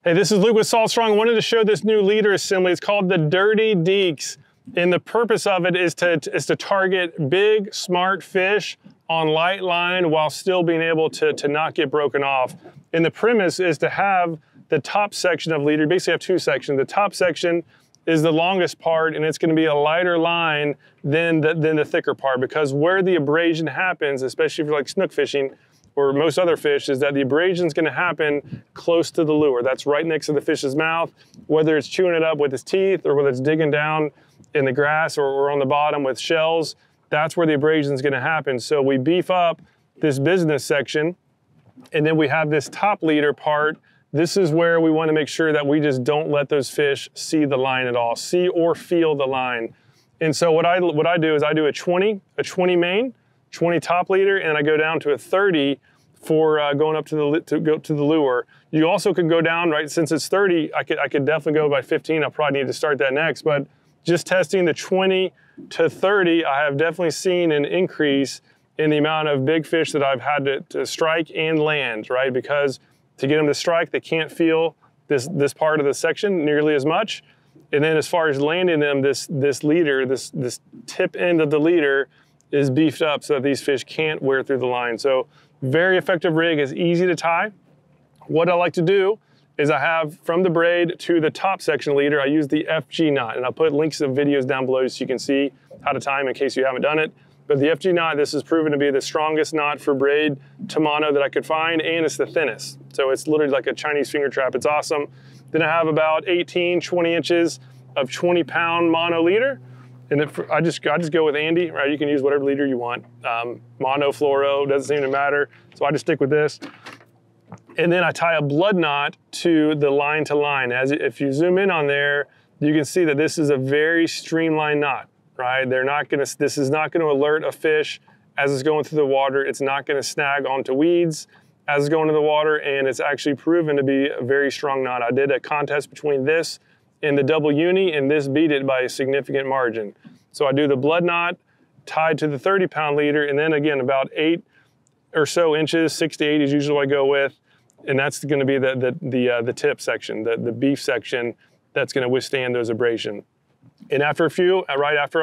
Hey, this is Luke with Salt Strong. I wanted to show this new leader assembly. It's called the Dirty Deeks. And the purpose of it is to target big, smart fish on light line while still being able to not get broken off. And the premise is to have the top section of leader, basically have two sections. The top section is the longest part, and it's gonna be a lighter line than the thicker part, because where the abrasion happens, especially if you're like snook fishing, or most other fish, is that the abrasion is going to happen close to the lure. That's right next to the fish's mouth, whether it's chewing it up with its teeth or whether it's digging down in the grass or on the bottom with shells. That's where the abrasion is going to happen. So we beef up this business section, and then we have this top leader part. This is where we want to make sure that we just don't let those fish see the line at all, see or feel the line. And so what I do is I do a 20 main, 20 top leader, and I go down to a 30 for going up to the lure. You also could go down, right, since it's 30, I could definitely go by 15. I'll probably need to start that next, but just testing the 20 to 30, I have definitely seen an increase in the amount of big fish that I've had to strike and land, right? Because to get them to strike, they can't feel this part of the section nearly as much. And then as far as landing them, this leader, this tip end of the leader is beefed up so that these fish can't wear through the line. So very effective rig, is easy to tie. What I like to do is I have from the braid to the top section leader, I use the FG knot, and I'll put links to videos down below so you can see how to tie them in case you haven't done it. But the FG knot, this is proven to be the strongest knot for braid to mono that I could find, and it's the thinnest. So it's literally like a Chinese finger trap. It's awesome. Then I have about 18, 20 inches of 20-pound mono leader. And I just go with Andy, right? You can use whatever leader you want. Mono, fluoro, doesn't seem to matter. So I just stick with this. And then I tie a blood knot to the line to line. If you zoom in on there, you can see that this is a very streamlined knot, right? This is not gonna alert a fish as it's going through the water. It's not gonna snag onto weeds as it's going to the water, and it's actually proven to be a very strong knot. I did a contest between this and the double uni, and this beat it by a significant margin. So I do the blood knot tied to the 30-pound leader, and then again, about 8 or so inches, 6 to 8 is usually what I go with, and that's gonna be the tip section, the beef section that's gonna withstand those abrasion. And after a few, right after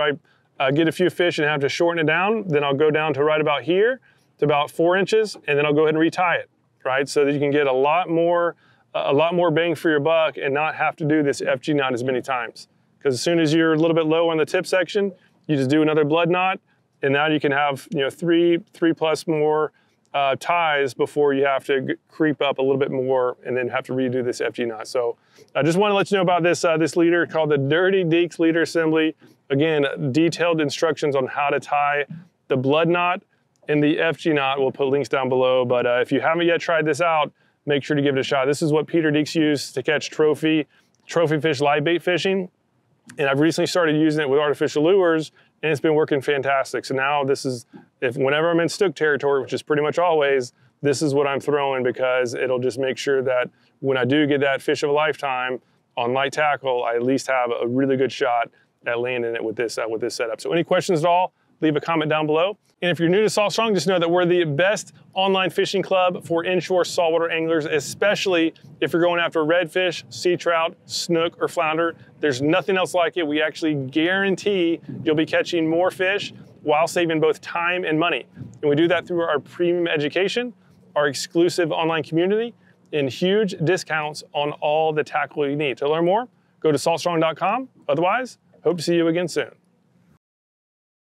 I get a few fish and have to shorten it down, then I'll go down to right about here, to about 4 inches, and then I'll go ahead and retie it, right? So that you can get a lot more bang for your buck and not have to do this FG knot as many times. Because as soon as you're a little bit low on the tip section, you just do another blood knot, and now you can have three plus more ties before you have to creep up a little bit more and then have to redo this FG knot. So I just want to let you know about this leader called the Dirty Deeks leader assembly. Again, detailed instructions on how to tie the blood knot and the FG knot. We'll put links down below, but if you haven't yet tried this out, make sure to give it a shot. This is what Peter Deeks used to catch trophy fish live bait fishing. And I've recently started using it with artificial lures, and it's been working fantastic. So now whenever I'm in snook territory, which is pretty much always, this is what I'm throwing, because it'll just make sure that when I do get that fish of a lifetime on light tackle, I at least have a really good shot at landing it with this setup. So any questions at all, leave a comment down below. And if you're new to Salt Strong, just know that we're the best online fishing club for inshore saltwater anglers, especially if you're going after redfish, sea trout, snook, or flounder. There's nothing else like it. We actually guarantee you'll be catching more fish while saving both time and money. And we do that through our premium education, our exclusive online community, and huge discounts on all the tackle you need. To learn more, go to saltstrong.com. Otherwise, hope to see you again soon.